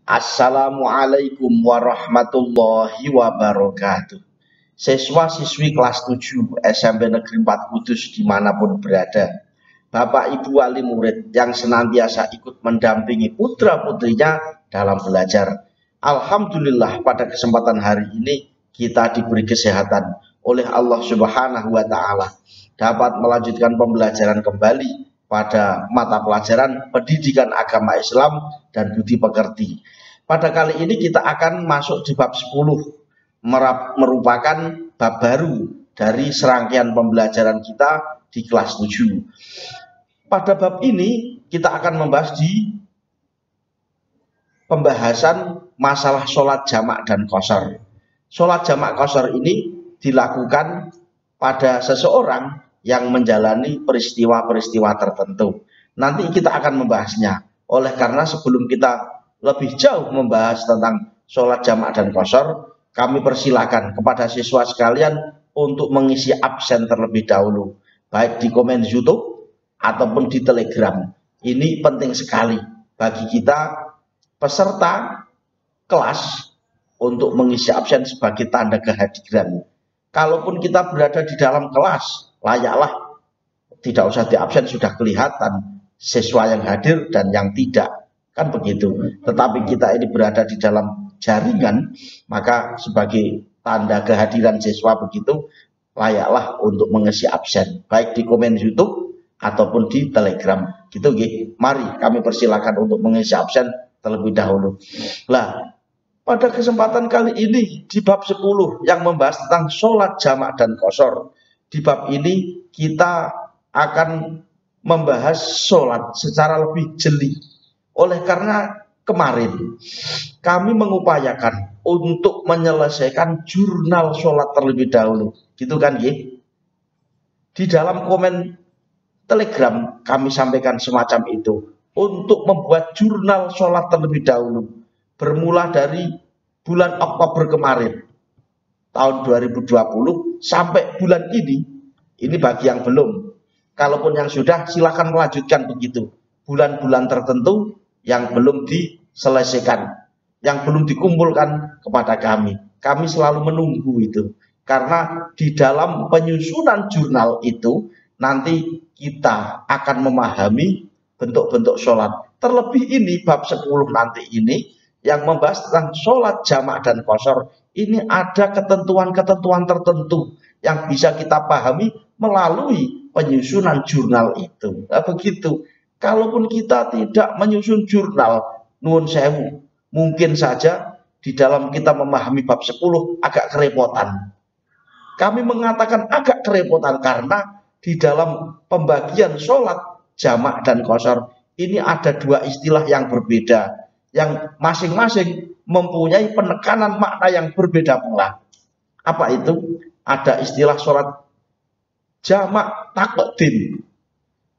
Assalamualaikum warahmatullahi wabarakatuh. Siswa-siswi kelas 7 SMP Negeri 4 Kudus dimanapun berada, Bapak Ibu wali murid yang senantiasa ikut mendampingi putra-putrinya dalam belajar. Alhamdulillah pada kesempatan hari ini kita diberi kesehatan oleh Allah Subhanahu wa Ta'ala, dapat melanjutkan pembelajaran kembali pada mata pelajaran pendidikan agama Islam dan budi pekerti. Pada kali ini kita akan masuk di bab 10, merupakan bab baru dari serangkaian pembelajaran kita di kelas 7. Pada bab ini kita akan membahas di pembahasan masalah sholat jamak dan qashar. Sholat jamak qashar ini dilakukan pada seseorang yang menjalani peristiwa-peristiwa tertentu. Nanti kita akan membahasnya. Oleh karena sebelum kita lebih jauh membahas tentang sholat jamak dan qashar, kami persilakan kepada siswa sekalian untuk mengisi absen terlebih dahulu, baik di komen YouTube ataupun di Telegram. Ini penting sekali bagi kita peserta kelas untuk mengisi absen sebagai tanda kehadiran. Kalaupun kita berada di dalam kelas, layaklah tidak usah di absen, sudah kelihatan siswa yang hadir dan yang tidak, kan begitu. Tetapi kita ini berada di dalam jaringan, maka sebagai tanda kehadiran siswa begitu, layaklah untuk mengisi absen, baik di komen YouTube ataupun di Telegram. Gitu, gitu. Mari kami persilakan untuk mengisi absen terlebih dahulu. Nah, pada kesempatan kali ini di bab 10 yang membahas tentang sholat jamak dan qashar. Di bab ini kita akan membahas sholat secara lebih jeli. Oleh karena kemarin kami mengupayakan untuk menyelesaikan jurnal sholat terlebih dahulu, gitu kan ya? Di dalam komen Telegram kami sampaikan semacam itu, untuk membuat jurnal sholat terlebih dahulu, bermula dari bulan Oktober kemarin, tahun 2020 sampai bulan ini bagi yang belum. Kalaupun yang sudah, silakan melanjutkan begitu. Bulan-bulan tertentu yang belum diselesaikan, yang belum dikumpulkan kepada kami. Kami selalu menunggu itu. Karena di dalam penyusunan jurnal itu, nanti kita akan memahami bentuk-bentuk sholat. Terlebih ini, bab 10 nanti ini, yang membahas tentang sholat jamak dan qashar. Ini ada ketentuan-ketentuan tertentu yang bisa kita pahami melalui penyusunan jurnal itu. Nah, begitu. Kalaupun kita tidak menyusun jurnal, nuwun sewu, mungkin saja di dalam kita memahami bab 10 agak kerepotan. Kami mengatakan agak kerepotan karena di dalam pembagian sholat jamak dan qashar ini ada dua istilah yang berbeda, yang masing-masing mempunyai penekanan makna yang berbeda pula. Apa itu? Ada istilah sholat jamak taqdim,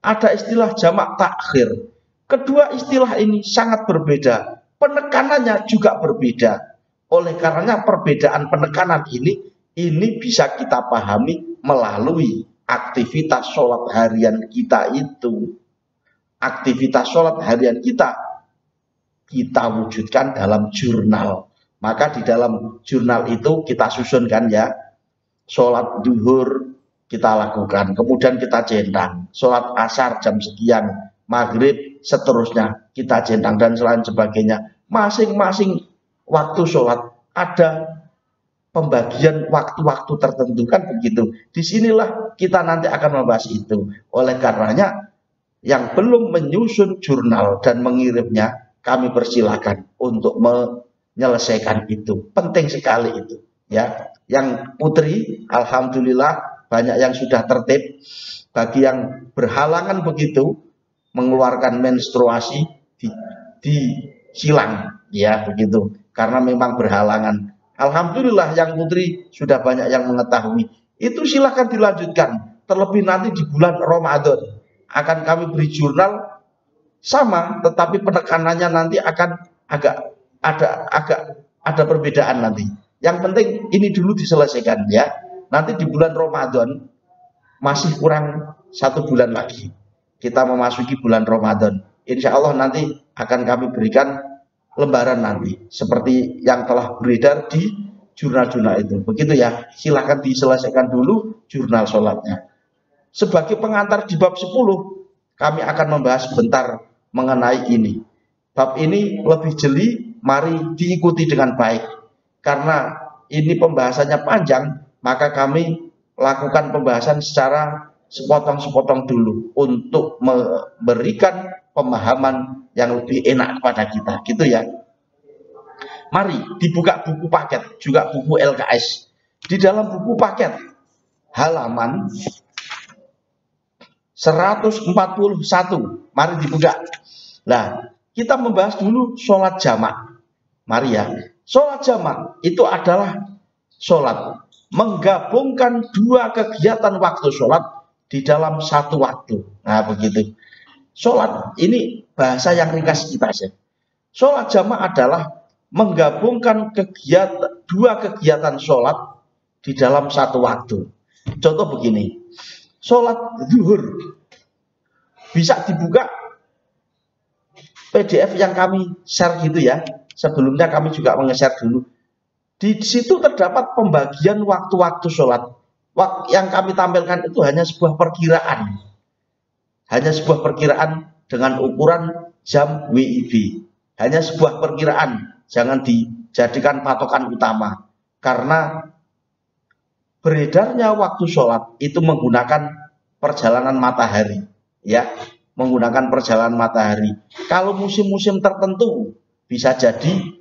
ada istilah jamak takhir. Kedua istilah ini sangat berbeda, penekanannya juga berbeda. Oleh karenanya perbedaan penekanan ini bisa kita pahami melalui aktivitas sholat harian kita itu. Aktivitas sholat harian kita wujudkan dalam jurnal. Maka di dalam jurnal itu kita susunkan ya, sholat duhur kita lakukan, kemudian kita centang, sholat asar jam sekian, maghrib seterusnya kita centang, dan selain sebagainya. Masing-masing waktu sholat ada pembagian waktu-waktu tertentu, kan begitu. Disinilah kita nanti akan membahas itu. Oleh karenanya yang belum menyusun jurnal dan mengirimnya, kami persilakan untuk menyelesaikan itu. Penting sekali itu ya. Yang putri, alhamdulillah banyak yang sudah tertib. Bagi yang berhalangan begitu mengeluarkan menstruasi, disilang ya begitu, karena memang berhalangan. Alhamdulillah yang putri sudah banyak yang mengetahui. Itu silahkan dilanjutkan. Terlebih nanti di bulan Ramadan akan kami beri jurnal sama, tetapi penekanannya nanti akan agak ada perbedaan nanti. Yang penting ini dulu diselesaikan ya. Nanti di bulan Ramadan masih kurang 1 bulan lagi kita memasuki bulan Ramadan. Insya Allah nanti akan kami berikan lembaran nanti seperti yang telah beredar di jurnal-jurnal itu. Begitu ya, silahkan diselesaikan dulu jurnal sholatnya. Sebagai pengantar di bab 10, kami akan membahas sebentar mengenai ini. Bab ini lebih jeli, mari diikuti dengan baik. Karena ini pembahasannya panjang, maka kami lakukan pembahasan secara sepotong-sepotong dulu untuk memberikan pemahaman yang lebih enak kepada kita, gitu ya. Mari dibuka buku paket, juga buku LKS. Di dalam buku paket halaman 141, mari dibuka. Nah, kita membahas dulu sholat jamak. Mari ya, sholat jamak itu adalah sholat menggabungkan dua kegiatan waktu sholat di dalam satu waktu. Nah, begitu. Sholat ini bahasa yang ringkas kita saja. Sholat jamak adalah menggabungkan dua kegiatan sholat di dalam satu waktu. Contoh begini, sholat zuhur bisa dibuka PDF yang kami share gitu ya. Sebelumnya kami juga menge-share dulu. Di situ terdapat pembagian waktu-waktu sholat. Yang kami tampilkan itu hanya sebuah perkiraan. Hanya sebuah perkiraan dengan ukuran jam WIB. Hanya sebuah perkiraan, jangan dijadikan patokan utama. Karena beredarnya waktu sholat itu menggunakan perjalanan matahari. Ya, menggunakan perjalanan matahari. Kalau musim-musim tertentu, bisa jadi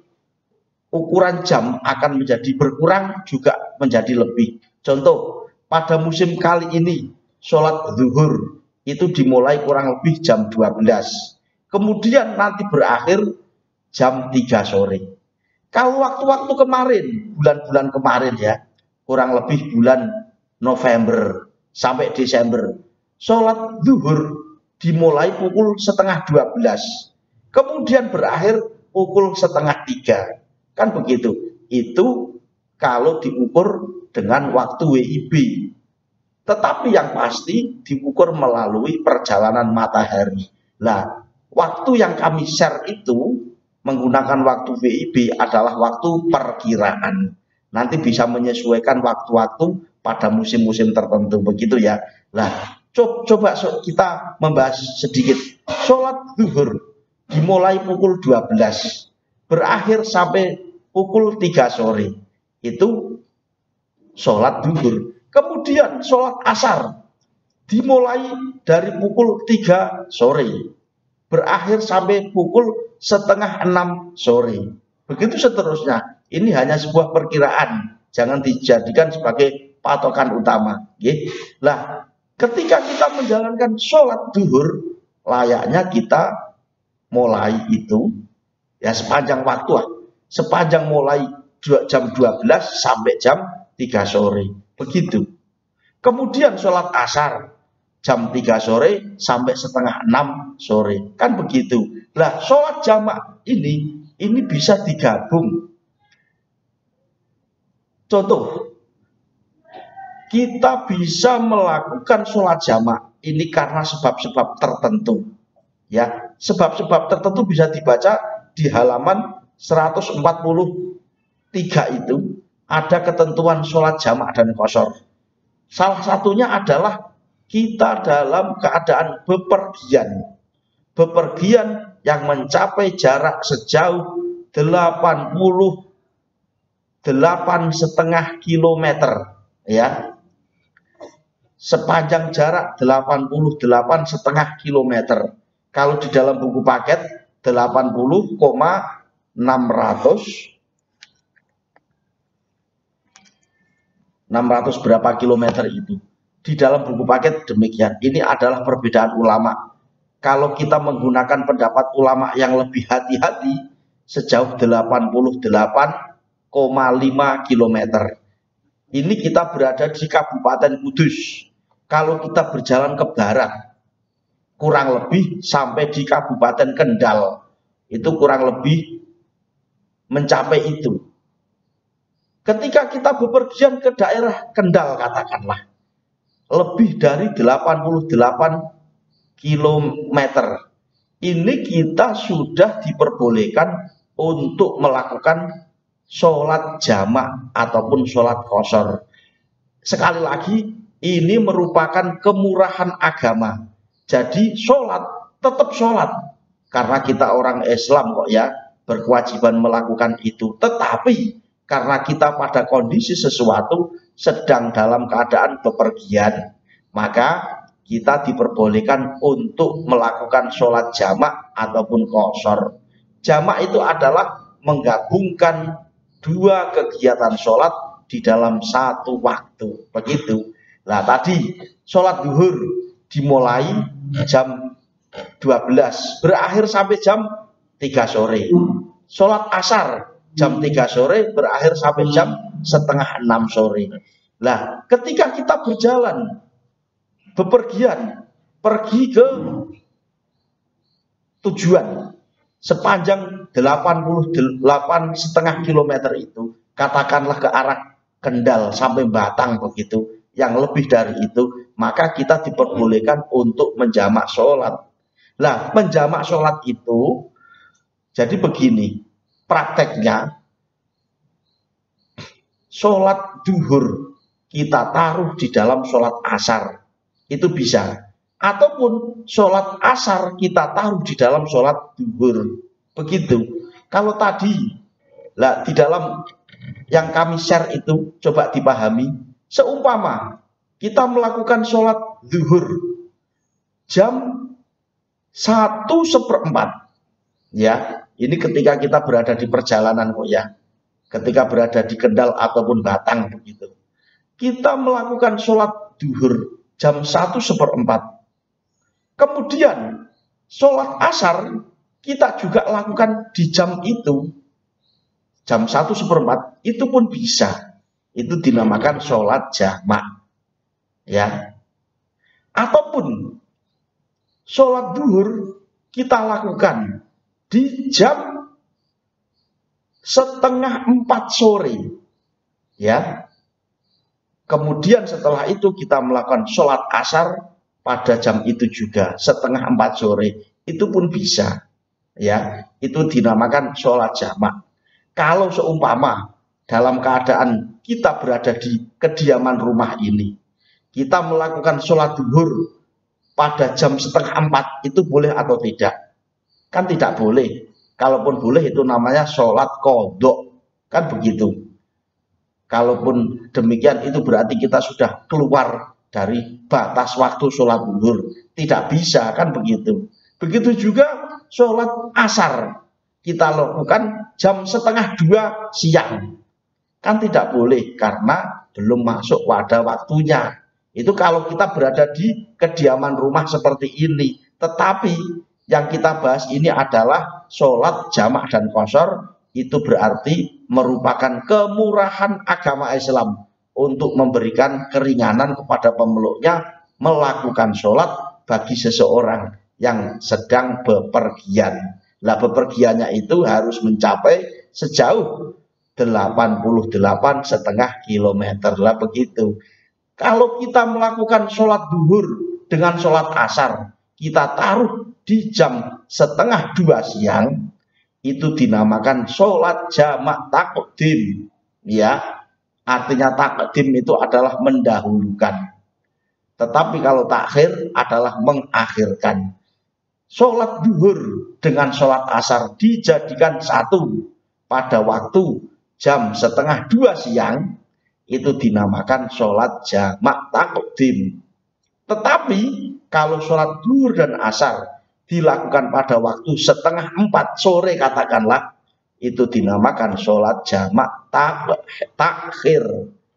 ukuran jam akan menjadi berkurang, juga menjadi lebih. Contoh, pada musim kali ini, sholat zuhur itu dimulai kurang lebih jam 12. Kemudian nanti berakhir jam 3 sore. Kalau waktu-waktu kemarin, bulan-bulan kemarin ya, kurang lebih bulan November sampai Desember, sholat zuhur dimulai pukul setengah 12. Kemudian berakhir pukul setengah 3. Kan begitu. Itu kalau diukur dengan waktu WIB. Tetapi yang pasti diukur melalui perjalanan matahari. Nah, waktu yang kami share itu menggunakan waktu WIB adalah waktu perkiraan. Nanti bisa menyesuaikan waktu-waktu pada musim-musim tertentu. Begitu ya. Nah, coba kita membahas sedikit. Sholat zuhur dimulai pukul 12. Berakhir sampai pukul 3 sore. Itu sholat zuhur. Kemudian sholat asar dimulai dari pukul 3 sore. Berakhir sampai pukul setengah 6 sore. Begitu seterusnya. Ini hanya sebuah perkiraan. Jangan dijadikan sebagai patokan utama. Nah, ketika kita menjalankan sholat zuhur, layaknya kita mulai itu ya sepanjang waktu lah. Sepanjang mulai jam 12 sampai jam 3 sore. Begitu. Kemudian sholat asar jam 3 sore sampai setengah 6 sore. Kan begitu. Nah, sholat jamak ini bisa digabung. Contoh, kita bisa melakukan sholat jamak ini karena sebab-sebab tertentu. Ya, sebab-sebab tertentu bisa dibaca di halaman 143 itu ada ketentuan sholat jamak dan qashar. Salah satunya adalah kita dalam keadaan bepergian yang mencapai jarak sejauh 88,5 kilometer, ya, sepanjang jarak 88,5 kilometer. Kalau di dalam buku paket 80,600 berapa kilometer itu. Di dalam buku paket demikian. Ini adalah perbedaan ulama. Kalau kita menggunakan pendapat ulama yang lebih hati-hati, sejauh 88,5 kilometer. Ini kita berada di Kabupaten Kudus. Kalau kita berjalan ke barat, kurang lebih sampai di Kabupaten Kendal. Itu kurang lebih mencapai itu. Ketika kita bepergian ke daerah Kendal katakanlah, lebih dari 88 kilometer. Ini kita sudah diperbolehkan untuk melakukan sholat jamak ataupun sholat qashar. Sekali lagi, ini merupakan kemurahan agama. Jadi sholat, tetap sholat. Karena kita orang Islam kok ya, berkewajiban melakukan itu. Tetapi karena kita pada kondisi sesuatu sedang dalam keadaan bepergian, maka kita diperbolehkan untuk melakukan sholat jamak ataupun qashar. Jamak itu adalah menggabungkan dua kegiatan sholat di dalam satu waktu. Begitu. Nah tadi sholat duhur dimulai jam 12, berakhir sampai jam 3 sore. Sholat asar jam 3 sore, berakhir sampai jam setengah 6 sore. Nah ketika kita berjalan, bepergian, pergi ke tujuan, sepanjang 88,5 kilometer itu, katakanlah ke arah Kendal sampai Batang begitu, yang lebih dari itu, maka kita diperbolehkan untuk menjamak sholat. Nah, menjamak sholat itu, jadi begini, prakteknya, sholat duhur kita taruh di dalam sholat asar, itu bisa. Ataupun sholat asar kita taruh di dalam sholat duhur. Begitu. Kalau tadi lah di dalam yang kami share itu coba dipahami. Seumpama kita melakukan sholat duhur jam 1/4. Ya, ini ketika kita berada di perjalanan kok ya. Ketika berada di Kendal ataupun Batang begitu. Kita melakukan sholat duhur jam 1/4. Kemudian sholat asar kita juga lakukan di jam itu, jam 1/4, itu pun bisa. Itu dinamakan sholat jamak. Ya. Ataupun sholat duhur kita lakukan di jam 3:30 sore. Ya. Kemudian setelah itu kita melakukan sholat asar pada jam itu juga 3:30 sore, itu pun bisa. Ya, itu dinamakan sholat jamak. Kalau seumpama dalam keadaan kita berada di kediaman rumah ini, kita melakukan sholat duhur pada jam 3:30, itu boleh atau tidak? Kan tidak boleh. Kalaupun boleh itu namanya sholat qodho, kan begitu. Kalaupun demikian itu berarti kita sudah keluar dari batas waktu sholat duhur. Tidak bisa, kan begitu. Begitu juga sholat asar kita lakukan jam 1:30 siang. Kan tidak boleh karena belum masuk pada waktunya. Itu kalau kita berada di kediaman rumah seperti ini. Tetapi yang kita bahas ini adalah sholat jamak dan qashar. Itu berarti merupakan kemurahan agama Islam untuk memberikan keringanan kepada pemeluknya melakukan sholat bagi seseorang yang sedang bepergian. Nah, bepergiannya itu harus mencapai sejauh 88,5 kilometer. Lah begitu. Kalau kita melakukan sholat duhur dengan sholat asar, kita taruh di jam 1:30 siang, itu dinamakan sholat jamak takdim. Ya. Artinya takdim itu adalah mendahulukan. Tetapi kalau takhir adalah mengakhirkan. Sholat duhur dengan sholat asar dijadikan satu pada waktu jam 1:30 siang, itu dinamakan sholat jamak takdim. Tetapi kalau sholat duhur dan asar dilakukan pada waktu 3:30 sore katakanlah, itu dinamakan sholat jamak takhir.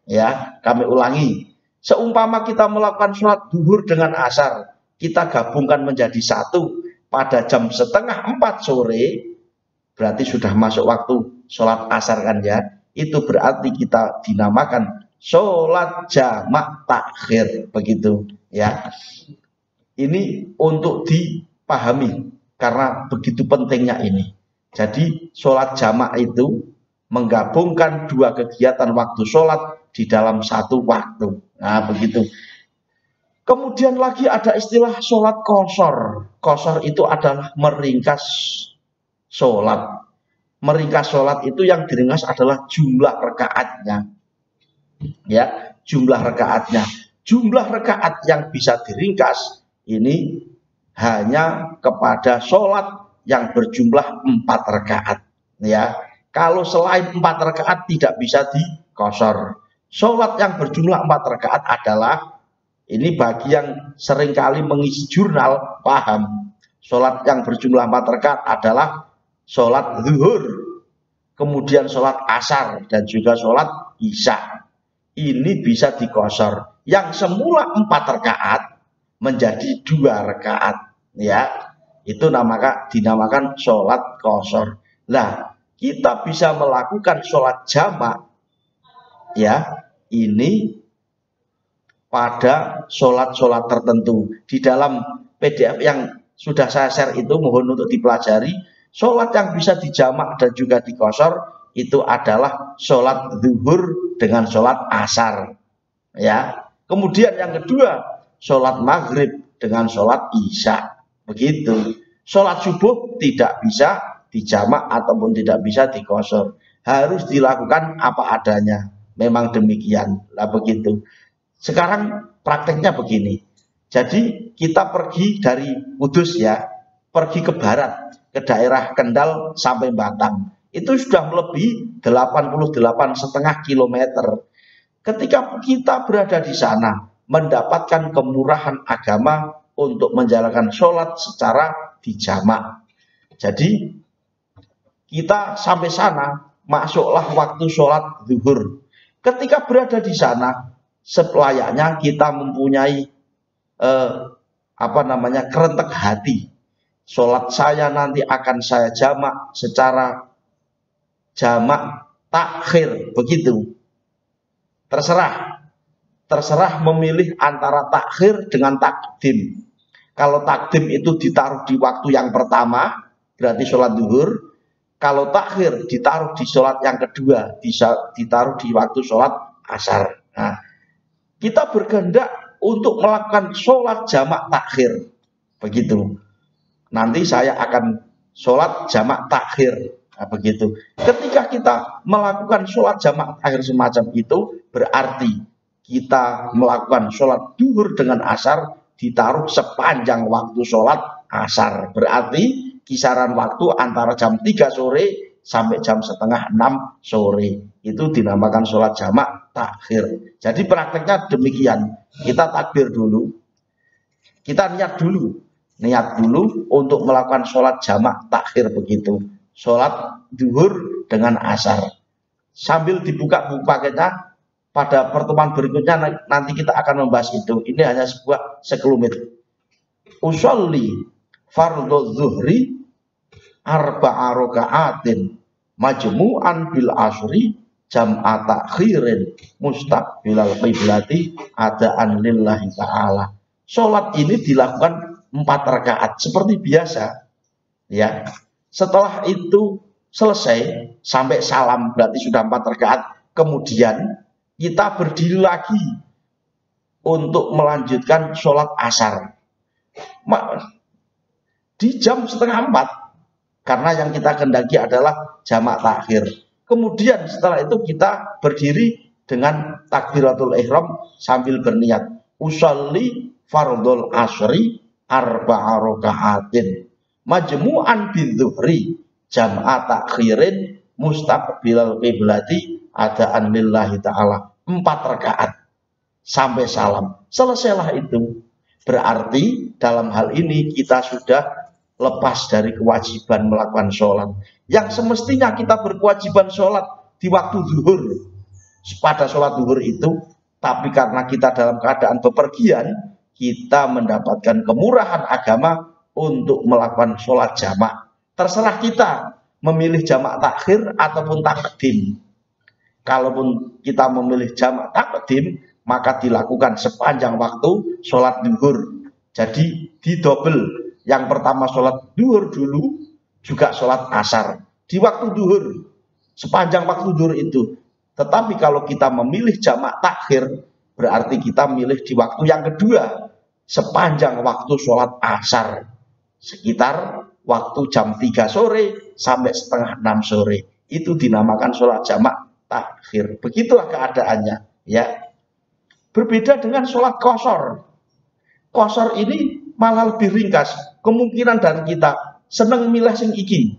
Ya, kami ulangi. Seumpama kita melakukan sholat duhur dengan asar, kita gabungkan menjadi satu pada jam 3:30 sore, berarti sudah masuk waktu sholat asar kan ya. Itu berarti kita dinamakan sholat jamak takhir. Begitu ya. Ini untuk dipahami karena begitu pentingnya ini. Jadi sholat jamak itu menggabungkan dua kegiatan waktu sholat di dalam satu waktu. Nah begitu. Kemudian lagi ada istilah sholat qashar. Qashar itu adalah meringkas sholat. meringkas sholat itu yang diringkas adalah jumlah rakaatnya. Ya, jumlah rakaatnya. Jumlah rakaat yang bisa diringkas ini hanya kepada sholat yang berjumlah 4 rakaat. Ya, kalau selain 4 rakaat tidak bisa dikosor. Sholat yang berjumlah 4 rakaat adalah, ini bagi yang seringkali mengisi jurnal paham, sholat yang berjumlah 4 rakaat adalah sholat zuhur, kemudian sholat asar, dan juga sholat isya. Ini bisa dikosor. Yang semula 4 rakaat menjadi 2 rakaat. Ya, itu dinamakan sholat kosor. Nah, kita bisa melakukan sholat jamak, ya, ini pada sholat-sholat tertentu. Di dalam PDF yang sudah saya share itu, mohon untuk dipelajari. Sholat yang bisa dijamak dan juga dikosor itu adalah sholat zuhur dengan sholat asar. Ya. Kemudian yang kedua, sholat maghrib dengan sholat isya. Begitu. Sholat subuh tidak bisa dijamak ataupun tidak bisa dikosor. Harus dilakukan apa adanya. Memang demikian. Lah begitu. Sekarang prakteknya begini. Jadi kita pergi dari Kudus, ya, pergi ke barat, ke daerah Kendal sampai Batang. Itu sudah melebihi 88,5 kilometer. Ketika kita berada di sana, mendapatkan kemurahan agama untuk menjalankan sholat secara dijamak. Jadi kita sampai sana, masuklah waktu sholat zuhur. Ketika berada di sana, selayaknya kita mempunyai kerentek hati. Sholat saya nanti akan saya jamak secara jamak takhir, begitu. Terserah memilih antara takhir dengan takdim. Kalau takdim itu ditaruh di waktu yang pertama, berarti sholat zuhur. Kalau takhir ditaruh di sholat yang kedua, ditaruh di waktu sholat asar. Nah, kita berkehendak untuk melakukan sholat jamak takhir, begitu. Nanti saya akan sholat jamak takhir. Nah, begitu. Ketika kita melakukan sholat jamak takhir semacam itu, berarti kita melakukan sholat zuhur dengan asar ditaruh sepanjang waktu sholat asar. Berarti kisaran waktu antara jam 3 sore sampai jam setengah 6 sore. Itu dinamakan sholat jamak takhir. Jadi prakteknya demikian. Kita takbir dulu. Kita niat dulu untuk melakukan sholat jamak takhir, begitu. Sholat zuhur dengan asar. Sambil dibuka buku paketnya, pada pertemuan berikutnya nanti kita akan membahas itu. Ini hanya sekelumit. Usolli fardhu zuhri arba'a raka'atin majmu'an bil asri jam'a takhirin mustaqbilal qiblati adaan lillahi ta'ala. Sholat ini dilakukan 4 rakaat seperti biasa, ya. Setelah itu selesai sampai salam, berarti sudah 4 rakaat. Kemudian kita berdiri lagi untuk melanjutkan sholat asar di jam setengah 4, karena yang kita kehendaki adalah jamak takhir. Kemudian setelah itu kita berdiri dengan takbiratul ihram sambil berniat usolli fardhul asri arba'a raka'atin majmu'an bidzuhri jam'a takhirin mustaqbilal qiblati adaan lillahi ta'ala. 4 rakaat sampai salam. Selesailah itu. Berarti dalam hal ini kita sudah lepas dari kewajiban melakukan sholat. Yang semestinya kita berkewajiban sholat di waktu zuhur, pada sholat zuhur itu, tapi karena kita dalam keadaan bepergian, kita mendapatkan kemurahan agama untuk melakukan sholat jamak. Terserah kita memilih jamak takhir ataupun takdim. Kalaupun kita memilih jamak takdim, maka dilakukan sepanjang waktu sholat zuhur. Jadi didobel. Yang pertama sholat zuhur dulu, juga sholat asar di waktu zuhur, sepanjang waktu zuhur itu. Tetapi kalau kita memilih jamak takhir, berarti kita milih di waktu yang kedua, sepanjang waktu sholat asar, sekitar waktu jam 3 sore sampai setengah 6 sore. Itu dinamakan sholat jamak takhir. Begitulah keadaannya, ya. Berbeda dengan sholat qashar. Qashar ini malah lebih ringkas. Kemungkinan dari kita seneng milih sing iki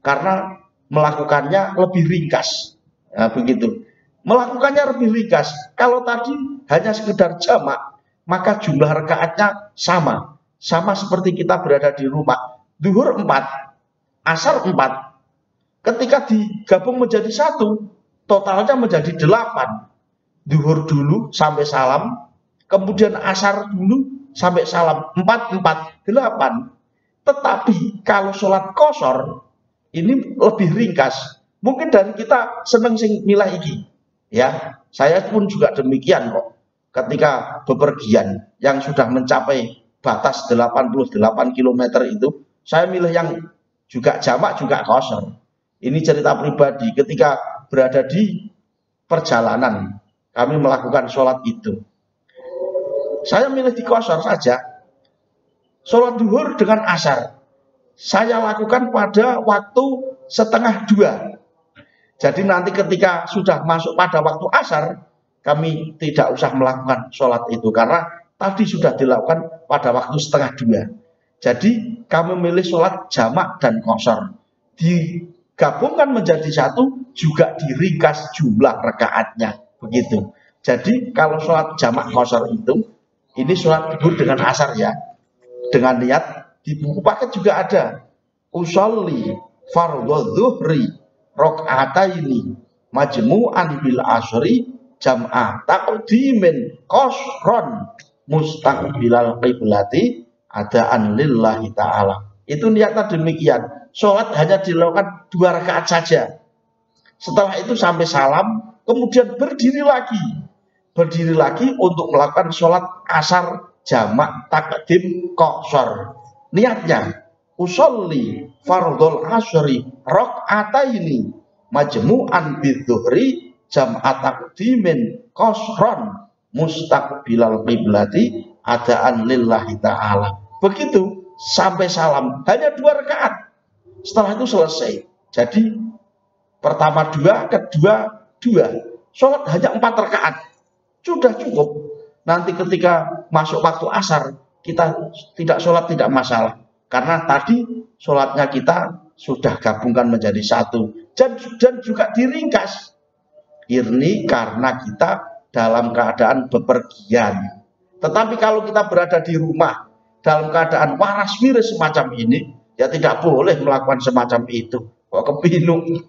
karena melakukannya lebih ringkas. Nah, begitu. Melakukannya lebih ringkas. Kalau tadi hanya sekedar jamak, maka jumlah rakaatnya sama. Sama seperti kita berada di rumah. Zuhur 4, asar 4. Ketika digabung menjadi 1, totalnya menjadi 8. Zuhur dulu sampai salam, kemudian asar dulu sampai salam. 4, 4, 8. Tetapi kalau sholat qashar ini lebih ringkas. Mungkin dari kita seneng sing milah iki. Ya, saya pun juga demikian kok. Ketika bepergian yang sudah mencapai batas 88 km itu, saya milih yang juga jamak juga qashar. Ini cerita pribadi. Ketika berada di perjalanan, kami melakukan sholat itu. Saya milih di qashar saja. Sholat duhur dengan asar saya lakukan pada waktu setengah 2. Jadi nanti ketika sudah masuk pada waktu asar, kami tidak usah melakukan sholat itu karena tadi sudah dilakukan pada waktu setengah 2. Jadi kami memilih sholat jamak dan qashar. Digabungkan menjadi 1, juga diringkas jumlah rakaatnya. Begitu. Jadi kalau sholat jamak qashar itu, ini sholat duhur dengan asar ya. Dengan niat, di buku paket juga ada. Usolli fardhu dhuhri rakaataini majmu'an bil asri jam'ah taqdimin qashron mustaqbilal qiblati adaan lillahi ta'ala. Itu niatnya demikian. Sholat hanya dilakukan 2 rakaat saja. Setelah itu sampai salam, kemudian berdiri lagi. Berdiri lagi untuk melakukan sholat asar jamak taqdim qashar. Niatnya usolli fardhul asri rakaataini majmu'an bidzuhri jam'at taqdimin qashron mustaqbilal qiblati adaan lillahi ta'ala. Begitu sampai salam hanya 2 rakaat. Setelah itu selesai. Jadi pertama 2, kedua 2. Sholat hanya 4 rakaat. Sudah cukup. Nanti ketika masuk waktu asar kita tidak sholat tidak masalah. Karena tadi sholatnya kita sudah gabungkan menjadi 1. Dan juga diringkas. Ini karena kita dalam keadaan bepergian. Tetapi kalau kita berada di rumah dalam keadaan waras wiris semacam ini, ya tidak boleh melakukan semacam itu. Kok kepinung?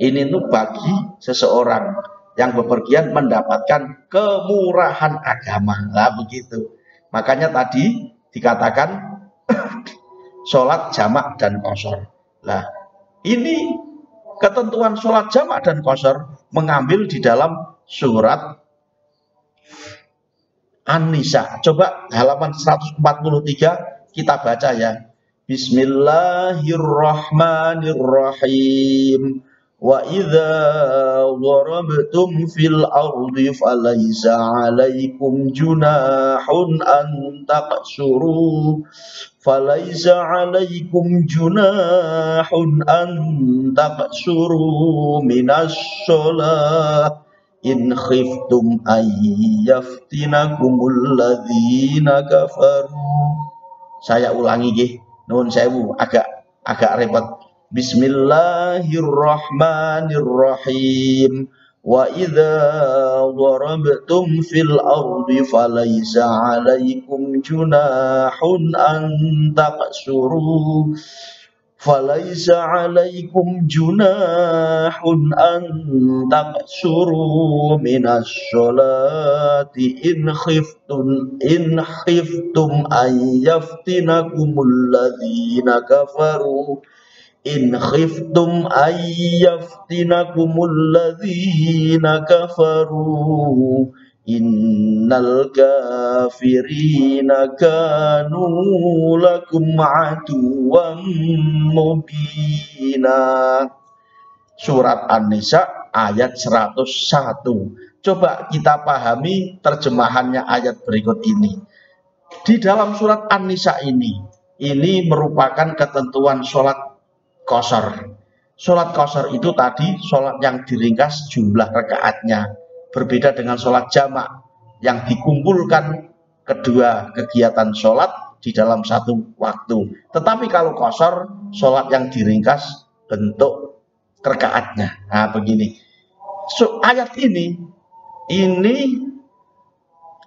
Ini tuh bagi seseorang yang bepergian mendapatkan kemurahan agama. Nah, begitu. Makanya tadi dikatakan sholat jamak dan qashar. Nah, ini ketentuan sholat jamak dan qashar mengambil di dalam surat An-Nisa. Coba halaman 143 kita baca ya. Bismillahirrahmanirrahim. Wa idza darabtum fil ardi falaysa 'alaikum junahun an taqsuru falaysa 'alaikum junahun an taqsuru minas shalah in khiftum ayyaftinakumul ladzina kafaru. Saya ulangi nggih, nuwun sewu, agak repot. Bismillahirrahmanirrahim. Wa idza darabtum fil ardi falaysa 'alaikum junahun an taqsuru falaysa 'alaikum junahun an taqsuru minas sholati in khiftum ayyaftinakumul ladzina kafaru in khiftum ayyaftinakumul ladzina kafaru innal kafirina kanu lakum aduwwan mubina. Surat An-Nisa ayat 101. Coba kita pahami terjemahannya ayat berikut ini. Di dalam surat An-Nisa ini merupakan ketentuan sholat qashar. Sholat qashar itu tadi sholat yang diringkas jumlah rakaatnya. Berbeda dengan sholat jamak yang dikumpulkan kedua kegiatan sholat di dalam satu waktu. Tetapi kalau qashar, sholat yang diringkas bentuk rakaatnya. Nah begini. Ayat ini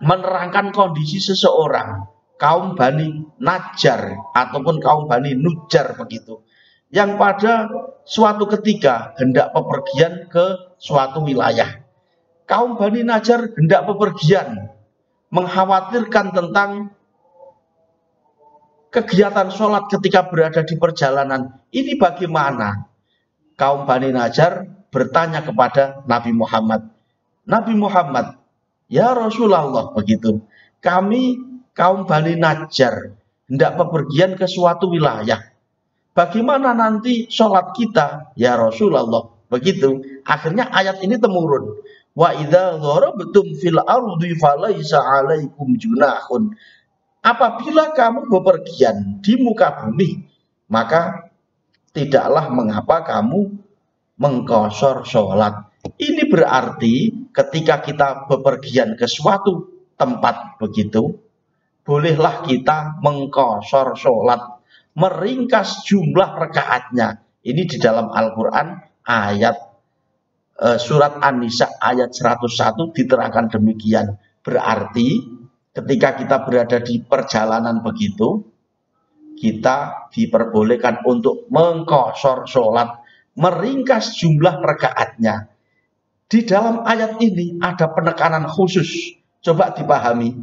menerangkan kondisi seseorang, kaum Bani Najjar ataupun kaum Bani Nujjar begitu, yang pada suatu ketika hendak bepergian ke suatu wilayah. Kaum Bani Najjar hendak bepergian, mengkhawatirkan tentang kegiatan sholat ketika berada di perjalanan. Ini bagaimana? Kaum Bani Najjar bertanya kepada Nabi Muhammad. Nabi Muhammad, ya Rasulullah begitu, kami kaum Bani Najjar hendak bepergian ke suatu wilayah. Bagaimana nanti sholat kita, ya Rasulullah? Begitu. Akhirnya ayat ini temurun. Wa idza dharabtum fil ardi falaisa 'alaikum junahun. Apabila kamu bepergian di muka bumi, maka tidaklah mengapa kamu mengqashar sholat. Ini berarti ketika kita bepergian ke suatu tempat begitu, bolehlah kita mengqashar sholat, meringkas jumlah rakaatnya. Ini di dalam Al-Quran ayat surat An-Nisa ayat 101 diterangkan demikian. Berarti ketika kita berada di perjalanan begitu, kita diperbolehkan untuk mengqashar sholat, meringkas jumlah rakaatnya. Di dalam ayat ini ada penekanan khusus. Coba dipahami.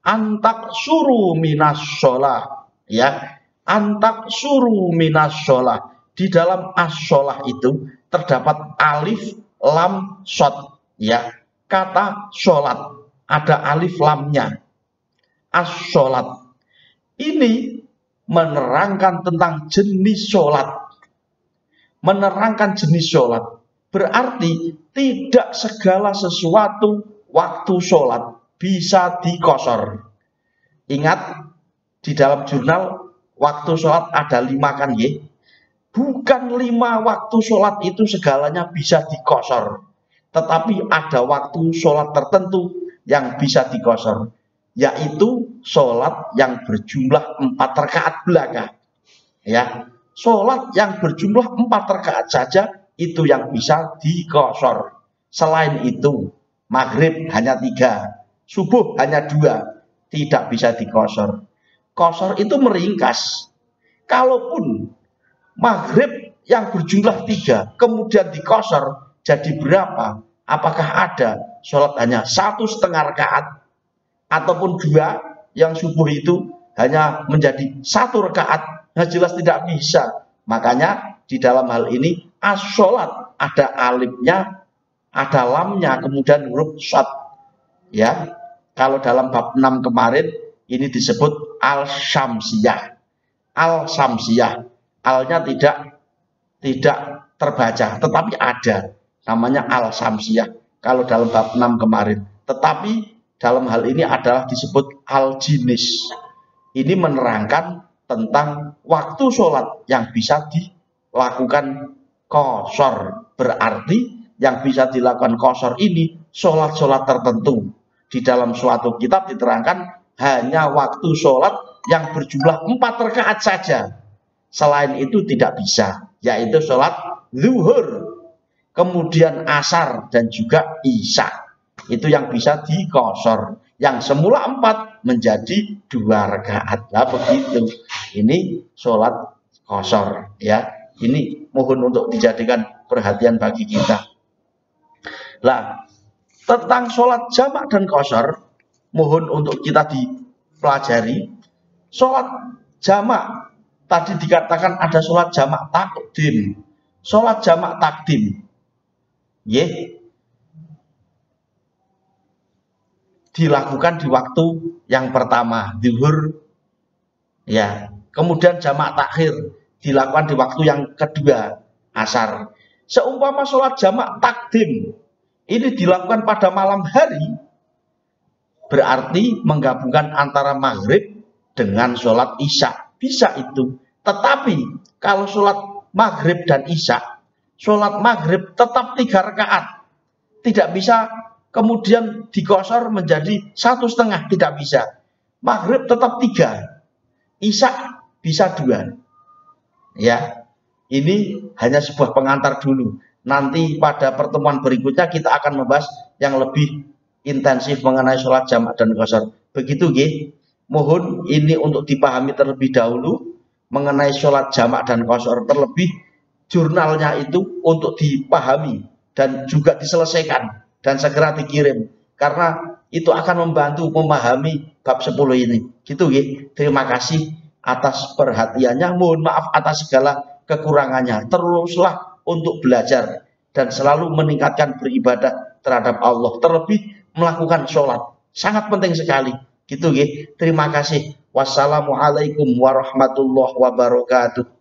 Antak suru minas sholah, ya. Antak suru minas sholah. Di dalam as-sholah itu terdapat alif, lam, shod, ya. Kata sholat ada alif lamnya. As-sholat ini menerangkan tentang jenis sholat. Menerangkan jenis sholat berarti tidak segala sesuatu waktu sholat bisa diqashar. Ingat, di dalam jurnal waktu sholat ada 5 kan ya? Bukan 5 waktu sholat itu segalanya bisa diqashar, tetapi ada waktu sholat tertentu yang bisa diqashar, yaitu sholat yang berjumlah 4 rakaat belaka. Ya, sholat yang berjumlah 4 rakaat saja itu yang bisa diqashar. Selain itu, maghrib hanya 3, subuh hanya 2, tidak bisa diqashar. Qashar itu meringkas. Kalaupun maghrib yang berjumlah 3 kemudian diqashar jadi berapa? Apakah ada sholat hanya 1,5 rakaat ataupun 2 yang subuh itu hanya menjadi 1 rakaat? Nah, jelas tidak bisa. Makanya di dalam hal ini as-sholat ada alifnya, ada lamnya, kemudian huruf shad. Ya, kalau dalam bab 6 kemarin ini disebut al-syamsiyah. Al-syamsiyah. Alnya tidak terbaca, tetapi ada namanya al-syamsiyah kalau dalam bab 6 kemarin. Tetapi dalam hal ini adalah disebut al-jinis. Ini menerangkan tentang waktu sholat yang bisa dilakukan qashar. Berarti yang bisa dilakukan qashar ini sholat-sholat tertentu. Di dalam suatu kitab diterangkan hanya waktu sholat yang berjumlah 4 rakaat saja. Selain itu tidak bisa, yaitu sholat zuhur, kemudian asar dan juga isya. Itu yang bisa diqashar. Yang semula 4 menjadi 2 rakaat. Nah begitu. Ini sholat qashar, ya. Ini mohon untuk dijadikan perhatian bagi kita. Nah, tentang sholat jamak dan qashar, mohon untuk kita dipelajari. Sholat jamak tadi dikatakan ada sholat jamak takdim. Sholat jamak takdim, dilakukan di waktu yang pertama, zuhur, ya. Kemudian jamak takhir dilakukan di waktu yang kedua, asar. Seumpama sholat jamak takdim ini dilakukan pada malam hari, berarti menggabungkan antara maghrib dengan sholat isya. Bisa itu. Tetapi kalau sholat maghrib dan isya, sholat maghrib tetap 3 rakaat. Tidak bisa kemudian dikosor menjadi 1,5, tidak bisa. Maghrib tetap 3, isya bisa 2. Ya, ini hanya sebuah pengantar dulu. Nanti pada pertemuan berikutnya kita akan membahas yang lebih intensif mengenai sholat jamak dan qashar. Begitu nggih. Mohon ini untuk dipahami terlebih dahulu mengenai sholat jamak dan qashar, terlebih jurnalnya itu untuk dipahami dan juga diselesaikan dan segera dikirim, karena itu akan membantu memahami bab 10 ini. Gitu nggih. Terima kasih atas perhatiannya. Mohon maaf atas segala kekurangannya. Teruslah untuk belajar dan selalu meningkatkan beribadah terhadap Allah, terlebih melakukan sholat. Sangat penting sekali. Gitu nggih. Terima kasih. Wassalamualaikum warahmatullahi wabarakatuh.